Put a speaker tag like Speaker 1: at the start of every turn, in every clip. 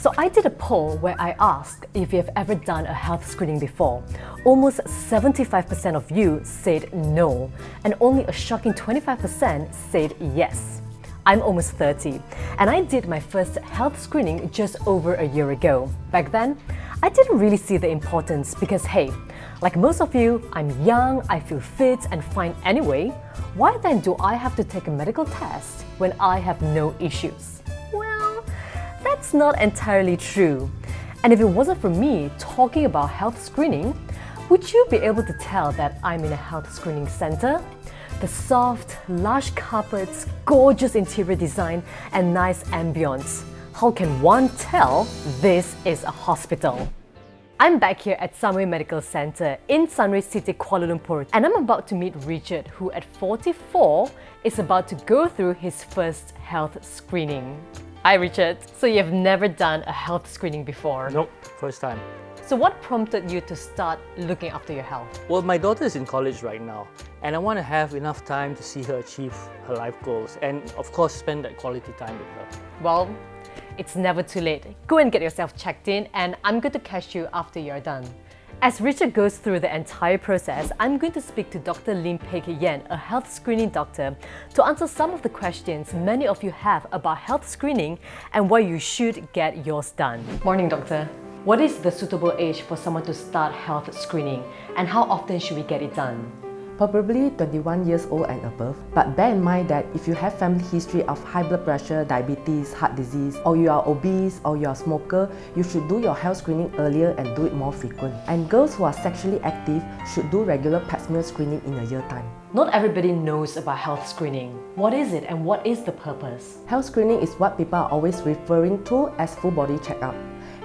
Speaker 1: So I did a poll where I asked if you've ever done a health screening before. Almost 75% of you said no, and only a shocking 25% said yes. I'm almost 30, and I did my first health screening just over a year ago. Back then, I didn't really see the importance because hey, like most of you, I'm young, I feel fit and fine anyway. Why then do I have to take a medical test when I have no issues? Well, that's not entirely true. And if it wasn't for me talking about health screening, would you be able to tell that I'm in a health screening center? The soft, lush carpets, gorgeous interior design, and nice ambience. How can one tell this is a hospital? I'm back here at Sunway Medical Centre in Sunrise City, Kuala Lumpur, and I'm about to meet Richard, who at 44 is about to go through his first health screening. Hi Richard, so you've never done a health screening before?
Speaker 2: Nope, first time.
Speaker 1: So what prompted you to start looking after your health?
Speaker 2: Well, my daughter is in college right now, and I want to have enough time to see her achieve her life goals and of course spend that quality time with her.
Speaker 1: Well, it's never too late. Go and get yourself checked in, and I'm going to catch you after you're done. As Richard goes through the entire process, I'm going to speak to Dr. Lim Pek Yen, a health screening doctor, to answer some of the questions many of you have about health screening and why you should get yours done. Morning, doctor. What is the suitable age for someone to start health screening, and how often should we get it done?
Speaker 3: Probably 21 years old and above, but bear in mind that if you have family history of high blood pressure, diabetes, heart disease, or you are obese or you are a smoker, you should do your health screening earlier and do it more frequent. And girls who are sexually active should do regular pap smear screening in a year time.
Speaker 1: Not everybody knows about health screening. What is it and what is the purpose?
Speaker 3: Health screening is what people are always referring to as full body checkup.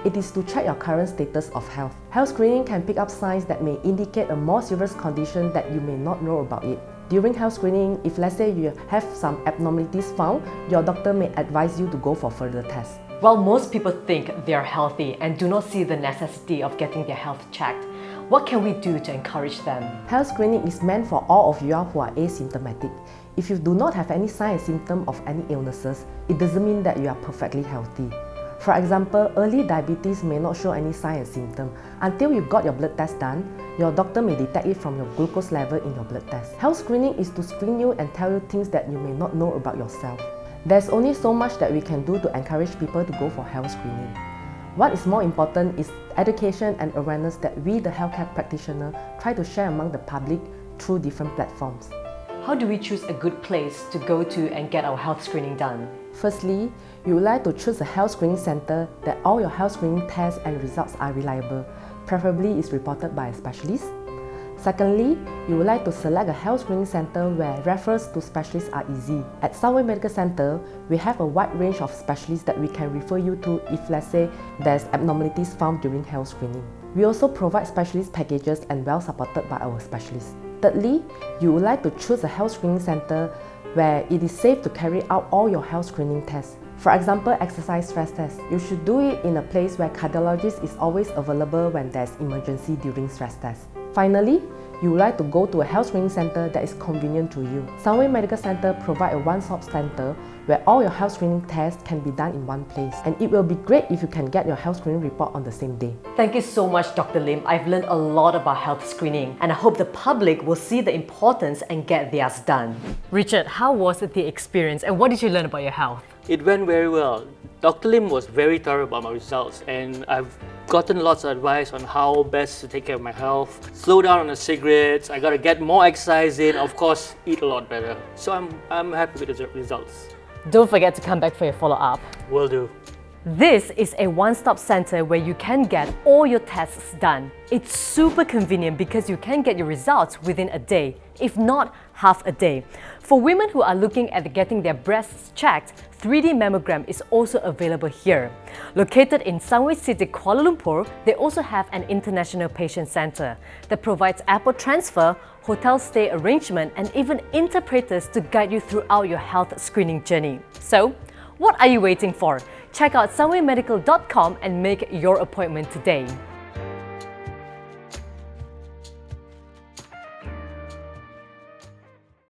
Speaker 3: It is to check your current status of health. Health screening can pick up signs that may indicate a more serious condition that you may not know about it. During health screening, if let's say you have some abnormalities found, your doctor may advise you to go for further tests.
Speaker 1: Well, most people think they are healthy and do not see the necessity of getting their health checked. What can we do to encourage them?
Speaker 3: Health screening is meant for all of you who are asymptomatic. If you do not have any sign and symptom of any illnesses, it doesn't mean that you are perfectly healthy. For example, early diabetes may not show any sign and symptom. Until you got your blood test done, your doctor may detect it from your glucose level in your blood test. Health screening is to screen you and tell you things that you may not know about yourself. There's only so much that we can do to encourage people to go for health screening. What is more important is education and awareness that we, the healthcare practitioner, try to share among the public through different platforms.
Speaker 1: How do we choose a good place to go to and get our health screening done?
Speaker 3: Firstly, you would like to choose a health screening center that all your health screening tests and results are reliable, preferably is reported by a specialist. Secondly, you would like to select a health screening center where referrals to specialists are easy. At Sunway Medical Centre, we have a wide range of specialists that we can refer you to if let's say there's abnormalities found during health screening. We also provide specialist packages and well supported by our specialists. Thirdly, you would like to choose a health screening center where it is safe to carry out all your health screening tests. For example, exercise stress test. You should do it in a place where cardiologist is always available when there's emergency during stress test. Finally, you would like to go to a health screening center that is convenient to you. Sunway Medical Centre provides a one-stop center where all your health screening tests can be done in one place. And it will be great if you can get your health screening report on the same day.
Speaker 1: Thank you so much, Dr. Lim. I've learned a lot about health screening, and I hope the public will see the importance and get theirs done. Richard, how was the experience and what did you learn about your health?
Speaker 2: It went very well. Dr. Lim was very thorough about my results, and I've gotten lots of advice on how best to take care of my health. Slow down on the cigarettes, I gotta get more exercise in, of course, eat a lot better. So I'm happy with the results.
Speaker 1: Don't forget to come back for your follow-up.
Speaker 2: Will do.
Speaker 1: This is a one-stop center where you can get all your tests done. It's super convenient because you can get your results within a day, if not half a day. For women who are looking at getting their breasts checked, 3D mammogram is also available here. Located in Sunway City, Kuala Lumpur, they also have an international patient center that provides airport transfer, hotel stay arrangement, and even interpreters to guide you throughout your health screening journey. So, what are you waiting for? Check out sunwaymedical.com and make your appointment today.